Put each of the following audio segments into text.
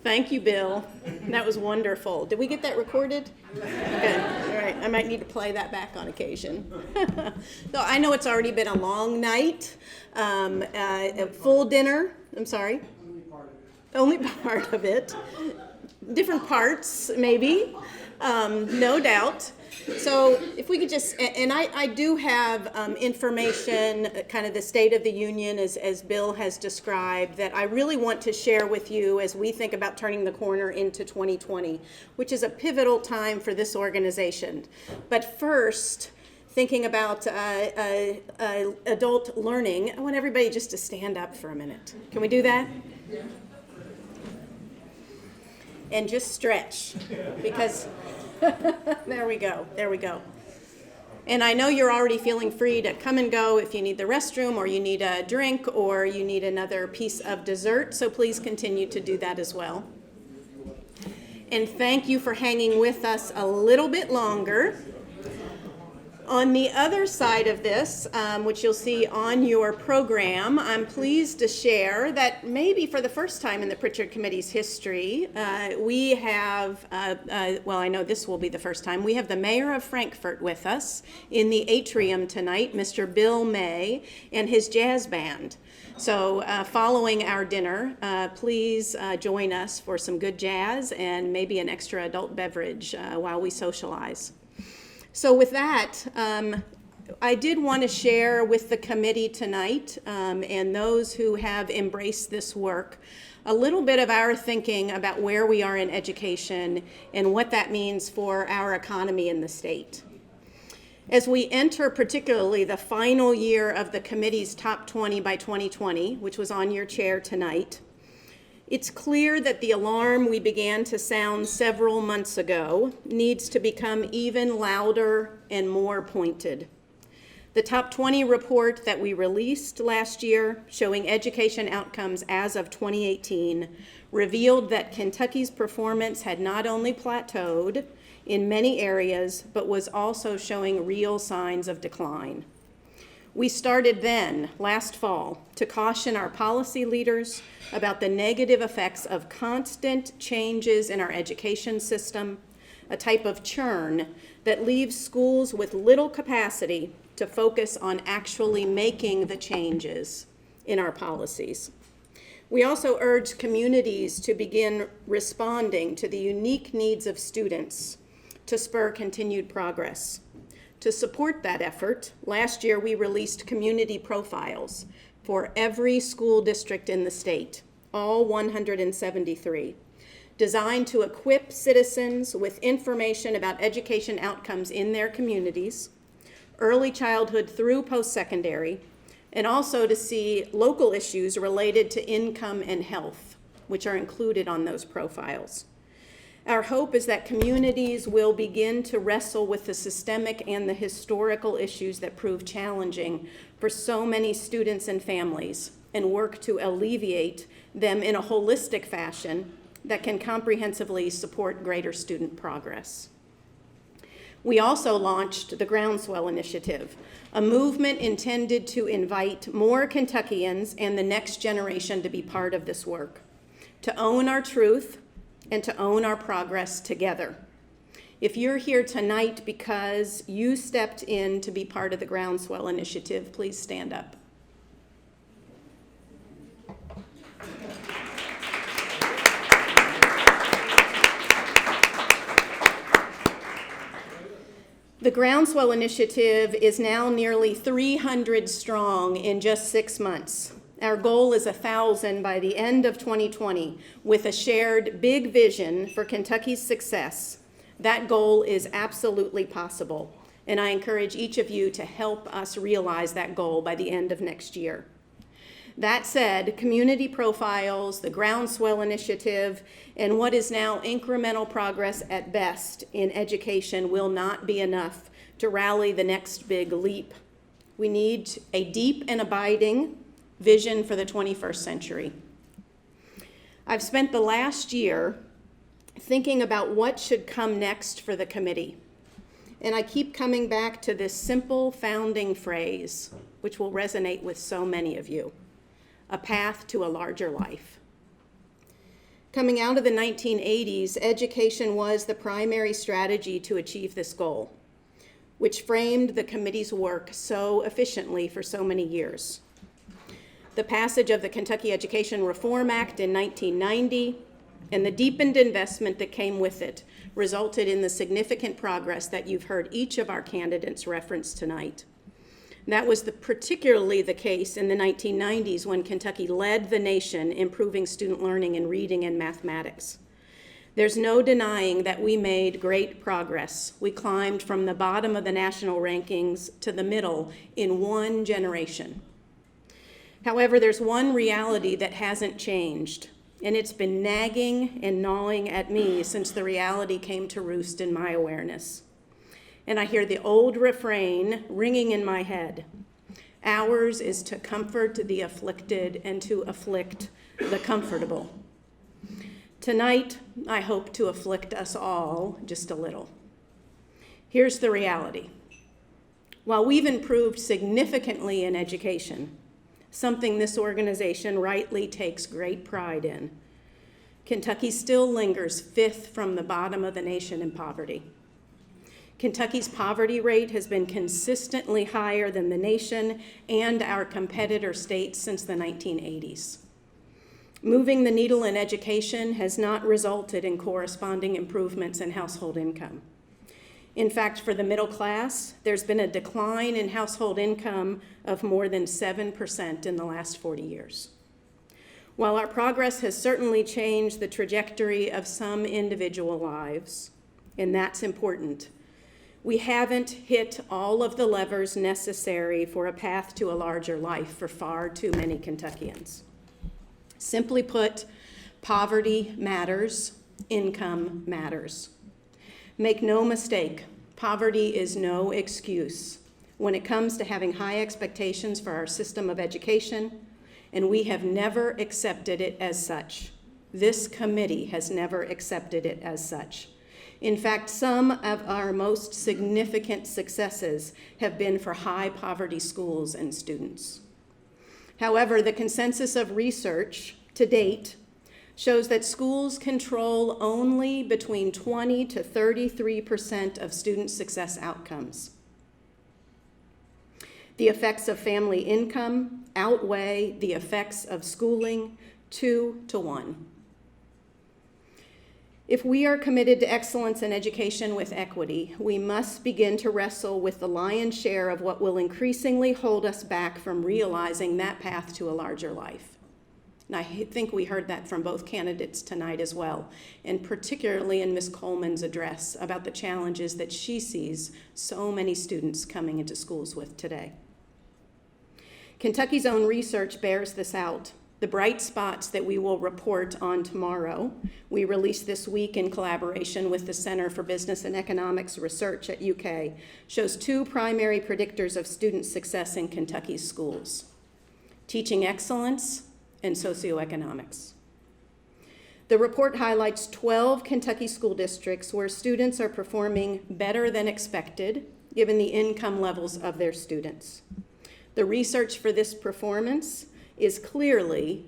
Thank you, Bill. That was wonderful. Did we get that recorded? Okay. All right. I might need to play that back on occasion. So I know it's already been a long night, a full dinner. I'm sorry. Only part of it. Different parts, maybe. No doubt. So if we could just, and I do have information, kind of the State of the Union as Bill has described, that I really want to share with you as we think about turning the corner into 2020, which is a pivotal time for this organization. But first, thinking about adult learning, I want everybody just to stand up for a minute. Can we do that? Yeah. And just stretch, because there we go. And I know you're already feeling free to come and go if you need the restroom or you need a drink or you need another piece of dessert, so please continue to do that as well. And thank you for hanging with us a little bit longer. On the other side of this, which you'll see on your program, I'm pleased to share that maybe for the first time in the Prichard Committee's history, we have, well, I know this will be the first time, we have the mayor of Frankfort with us in the atrium tonight, Mr. Bill May, and his jazz band. So following our dinner, please join us for some good jazz and maybe an extra adult beverage while we socialize. So with that, I did want to share with the committee tonight and those who have embraced this work a little bit of our thinking about where we are in education and what that means for our economy in the state. As we enter particularly the final year of the committee's Top 20 by 2020, which was on your chair tonight, it's clear that the alarm we began to sound several months ago needs to become even louder and more pointed. The Top 20 report that we released last year, showing education outcomes as of 2018, revealed that Kentucky's performance had not only plateaued in many areas, but was also showing real signs of decline. We started then, last fall, to caution our policy leaders about the negative effects of constant changes in our education system, a type of churn that leaves schools with little capacity to focus on actually making the changes in our policies. We also urged communities to begin responding to the unique needs of students to spur continued progress. To support that effort, last year we released community profiles for every school district in the state, all 173, designed to equip citizens with information about education outcomes in their communities, early childhood through post-secondary, and also to see local issues related to income and health, which are included on those profiles. Our hope is that communities will begin to wrestle with the systemic and the historical issues that prove challenging for so many students and families and work to alleviate them in a holistic fashion that can comprehensively support greater student progress. We also launched the Groundswell Initiative, a movement intended to invite more Kentuckians and the next generation to be part of this work, to own our truth, and to own our progress together. If you're here tonight because you stepped in to be part of the Groundswell Initiative, please stand up. The Groundswell Initiative is now nearly 300 strong in just 6 months. Our goal is 1,000 by the end of 2020, with a shared big vision for Kentucky's success. That goal is absolutely possible, and I encourage each of you to help us realize that goal by the end of next year. That said, community profiles, the Groundswell Initiative, and what is now incremental progress at best in education will not be enough to rally the next big leap. We need a deep and abiding vision for the 21st century. I've spent the last year thinking about what should come next for the committee. And I keep coming back to this simple founding phrase, which will resonate with so many of you: a path to a larger life. Coming out of the 1980s, education was the primary strategy to achieve this goal, which framed the committee's work so efficiently for so many years. The passage of the Kentucky Education Reform Act in 1990 and the deepened investment that came with it resulted in the significant progress that you've heard each of our candidates reference tonight. That was particularly the case in the 1990s when Kentucky led the nation improving student learning in reading and mathematics. There's no denying that we made great progress. We climbed from the bottom of the national rankings to the middle in one generation. However, there's one reality that hasn't changed, and it's been nagging and gnawing at me since the reality came to roost in my awareness. And I hear the old refrain ringing in my head. Ours is to comfort the afflicted and to afflict the comfortable. Tonight, I hope to afflict us all just a little. Here's the reality. While we've improved significantly in education, something this organization rightly takes great pride in, Kentucky still lingers 5th from the bottom of the nation in poverty. Kentucky's poverty rate has been consistently higher than the nation and our competitor states since the 1980s. Moving the needle in education has not resulted in corresponding improvements in household income. In fact, for the middle class, there's been a decline in household income of more than 7% in the last 40 years. While our progress has certainly changed the trajectory of some individual lives, and that's important, we haven't hit all of the levers necessary for a path to a larger life for far too many Kentuckians. Simply put, poverty matters, income matters. Make no mistake, poverty is no excuse when it comes to having high expectations for our system of education, and we have never accepted it as such. This committee has never accepted it as such. In fact, some of our most significant successes have been for high poverty schools and students. However, the consensus of research to date shows that schools control only between 20 to 33% of student success outcomes. The effects of family income outweigh the effects of schooling 2 to 1. If we are committed to excellence in education with equity, we must begin to wrestle with the lion's share of what will increasingly hold us back from realizing that path to a larger life. And I think we heard that from both candidates tonight as well, and particularly in Ms. Coleman's address about the challenges that she sees so many students coming into schools with today. Kentucky's own research bears this out. The bright spots that we will report on tomorrow, we released this week in collaboration with the Center for Business and Economics Research at UK, shows 2 primary predictors of student success in Kentucky's schools: teaching excellence and socioeconomics. The report highlights 12 Kentucky school districts where students are performing better than expected, given the income levels of their students. The research for this performance is clearly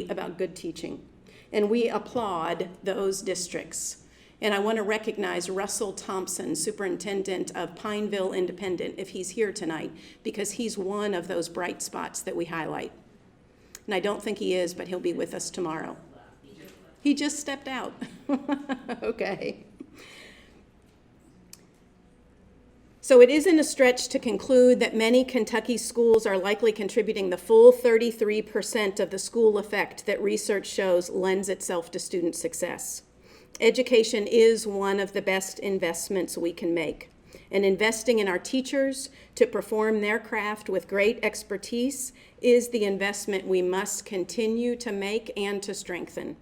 about good teaching, and we applaud those districts. And I want to recognize Russell Thompson, superintendent of Pineville Independent, if he's here tonight, because he's one of those bright spots that we highlight. And I don't think he is, but he'll be with us tomorrow. He just stepped out. Okay. So it isn't a stretch to conclude that many Kentucky schools are likely contributing the full 33% of the school effect that research shows lends itself to student success. Education is one of the best investments we can make, and investing in our teachers to perform their craft with great expertise is the investment we must continue to make and to strengthen.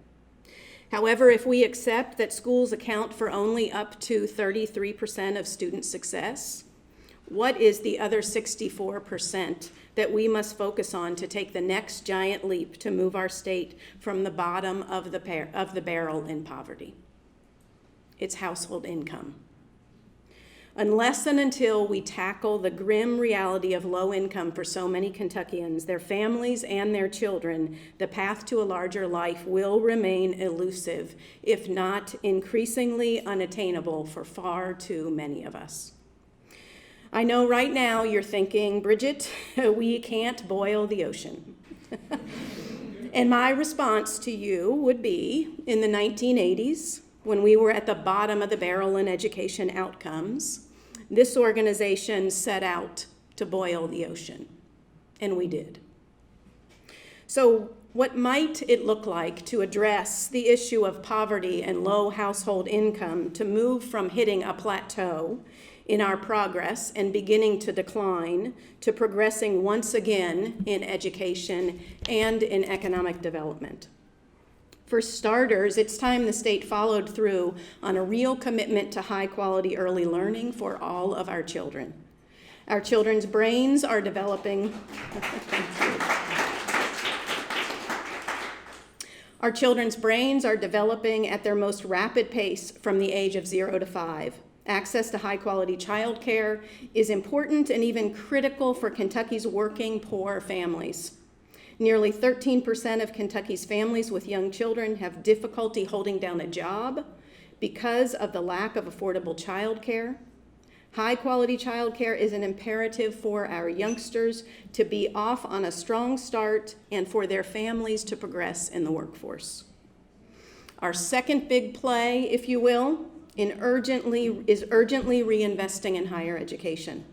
However, if we accept that schools account for only up to 33% of student success, what is the other 64% that we must focus on to take the next giant leap to move our state from the bottom of the barrel in poverty? It's household income. Unless and until we tackle the grim reality of low income for so many Kentuckians, their families, and their children, the path to a larger life will remain elusive, if not increasingly unattainable for far too many of us. I know right now you're thinking, Bridget, we can't boil the ocean. And my response to you would be, in the 1980s, when we were at the bottom of the barrel in education outcomes, this organization set out to boil the ocean, and we did. So what might it look like to address the issue of poverty and low household income to move from hitting a plateau in our progress and beginning to decline to progressing once again in education and in economic development? For starters, it's time the state followed through on a real commitment to high-quality early learning for all of our children. Our children's brains are developing. Our children's brains are developing at their most rapid pace from the age of 0 to 5. Access to high-quality childcare is important and even critical for Kentucky's working poor families. Nearly 13% of Kentucky's families with young children have difficulty holding down a job because of the lack of affordable childcare. High-quality childcare is an imperative for our youngsters to be off on a strong start and for their families to progress in the workforce. Our second big play, if you will, is urgently reinvesting in higher education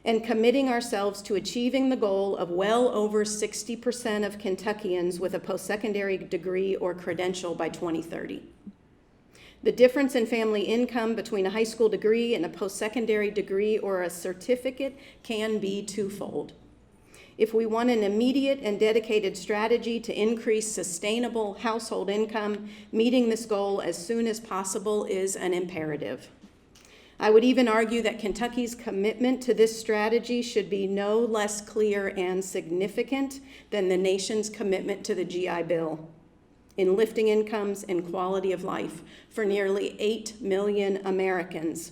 and committing ourselves to achieving the goal of well over 60% of Kentuckians with a post-secondary degree or credential by 2030. The difference in family income between a high school degree and a post-secondary degree or a certificate can be twofold. If we want an immediate and dedicated strategy to increase sustainable household income, meeting this goal as soon as possible is an imperative. I would even argue that Kentucky's commitment to this strategy should be no less clear and significant than the nation's commitment to the GI Bill in lifting incomes and quality of life for nearly 8 million Americans.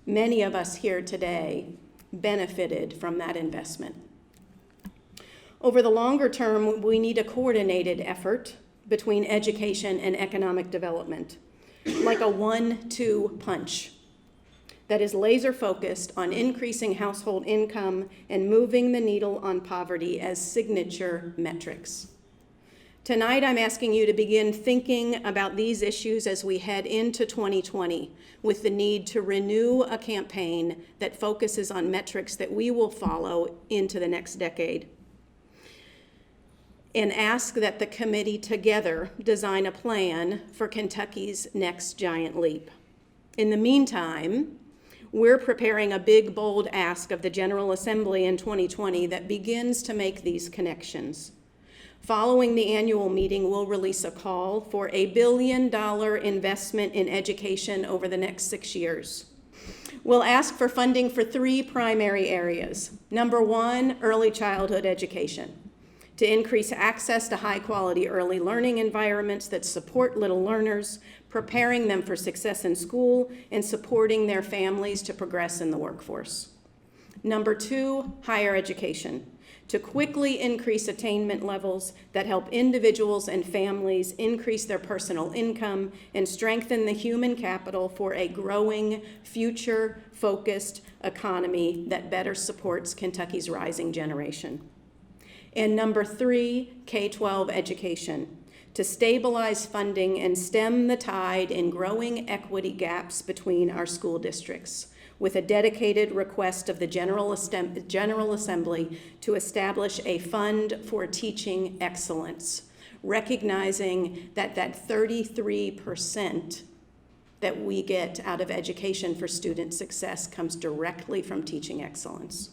Many of us here today benefited from that investment. Over the longer term, we need a coordinated effort between education and economic development, like a 1-2 punch that is laser focused on increasing household income and moving the needle on poverty as signature metrics. Tonight, I'm asking you to begin thinking about these issues as we head into 2020 with the need to renew a campaign that focuses on metrics that we will follow into the next decade. And ask that the committee together design a plan for Kentucky's next giant leap. In the meantime, we're preparing a big, bold ask of the General Assembly in 2020 that begins to make these connections. Following the annual meeting, we'll release a call for a $1 billion investment in education over the next 6 years. We'll ask for funding for 3 primary areas. Number 1, early childhood education, to increase access to high-quality early learning environments that support little learners, preparing them for success in school, and supporting their families to progress in the workforce. Number 2, higher education, to quickly increase attainment levels that help individuals and families increase their personal income and strengthen the human capital for a growing, future-focused economy that better supports Kentucky's rising generation. And number 3, K-12 education, to stabilize funding and stem the tide in growing equity gaps between our school districts, with a dedicated request of the General Assembly to establish a fund for teaching excellence, recognizing that 33% that we get out of education for student success comes directly from teaching excellence.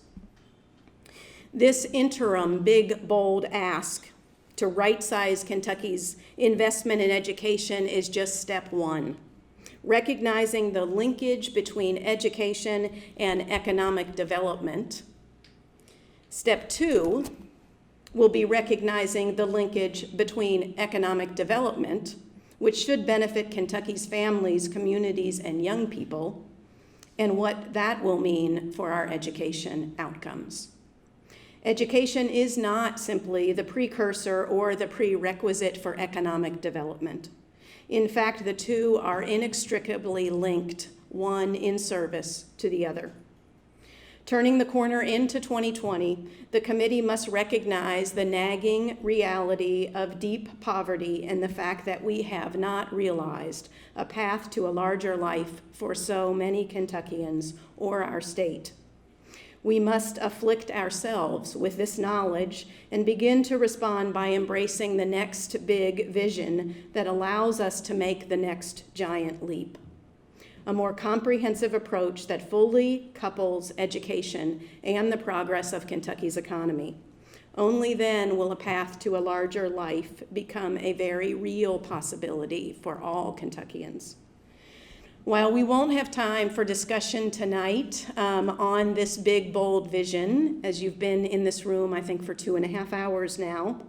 This interim big, bold ask to right-size Kentucky's investment in education is just step 1. Recognizing the linkage between education and economic development. Step 2 will be recognizing the linkage between economic development, which should benefit Kentucky's families, communities, and young people, and what that will mean for our education outcomes. Education is not simply the precursor or the prerequisite for economic development. In fact, the two are inextricably linked, one in service to the other. Turning the corner into 2020, the committee must recognize the nagging reality of deep poverty and the fact that we have not realized a path to a larger life for so many Kentuckians or our state. We must afflict ourselves with this knowledge and begin to respond by embracing the next big vision that allows us to make the next giant leap. A more comprehensive approach that fully couples education and the progress of Kentucky's economy. Only then will a path to a larger life become a very real possibility for all Kentuckians. While we won't have time for discussion tonight on this big, bold vision, as you've been in this room, I think, for 2.5 hours now,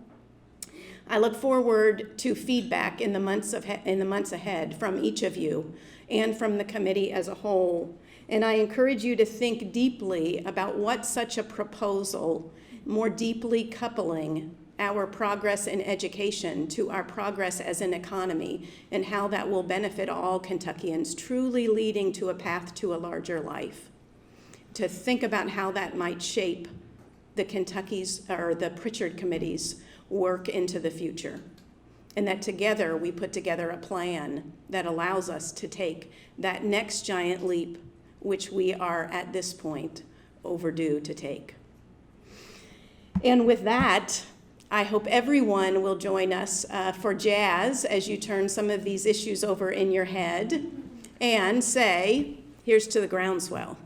I look forward to feedback in the months ahead from each of you and from the committee as a whole. And I encourage you to think deeply about what such a proposal, more deeply coupling our progress in education to our progress as an economy, and how that will benefit all Kentuckians, truly leading to a path to a larger life. To think about how that might shape the Prichard Committee's work into the future. And that together we put together a plan that allows us to take that next giant leap, which we are at this point overdue to take. And with that, I hope everyone will join us for jazz as you turn some of these issues over in your head and say, here's to the groundswell.